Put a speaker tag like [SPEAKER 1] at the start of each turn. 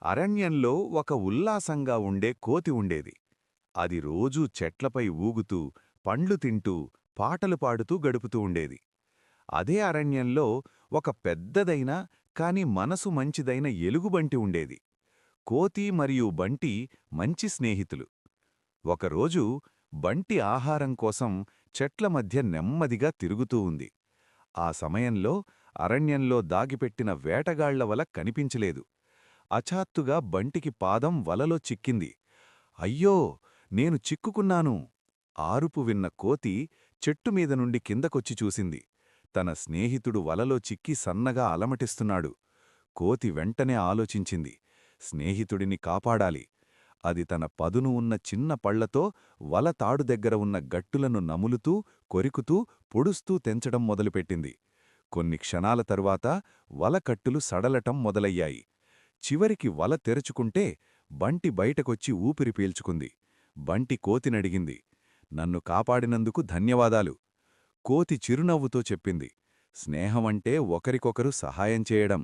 [SPEAKER 1] అరణ్యంలో ఒక ఉల్లాసంగా ఉండే కోతి ఉండేది. అది రోజూ చెట్లపై ఊగుతూ, పండ్లు తింటూ, పాటలు పాడుతూ గడుపుతూ ఉండేది. అదే అరణ్యంలో ఒక పెద్దదైన కాని మనసు మంచిదైన ఎలుగుబంటి ఉండేది. కోతి మరియు బంటి మంచి స్నేహితులు. ఒకరోజు బంటి ఆహారం కోసం చెట్ల మధ్య నెమ్మదిగా తిరుగుతూ ఉంది. ఆ సమయంలో అరణ్యంలో దాగిపెట్టిన వేటగాళ్ల వల కనిపించలేదు. అచాత్తుగా బంటికి పాదం వలలో చిక్కింది. అయ్యో, నేను చిక్కుకున్నాను! ఆరుపు విన్న కోతి చెట్టుమీద నుండి కిందకొచ్చి చూసింది. తన స్నేహితుడు వలలో చిక్కి సన్నగా అలమటిస్తున్నాడు. కోతి వెంటనే ఆలోచించింది, స్నేహితుడిని కాపాడాలి. అది తన పదును ఉన్న చిన్న పళ్లతో వల తాడు దగ్గర ఉన్న గట్టులను నములుతూ, కొరికుతూ, పొడుస్తూ తెంచడం మొదలుపెట్టింది. కొన్ని క్షణాల తరువాత వల కట్టులు సడలటం మొదలయ్యాయి. చివరికి వల తెరుచుకుంటే బంటి బయటకొచ్చి ఊపిరి పీల్చుకుంది. బంటి కోతినడిగింది, నన్ను కాపాడినందుకు ధన్యవాదాలు. కోతి చిరునవ్వుతో చెప్పింది, స్నేహమంటే ఒకరికొకరు సహాయం చేయడం.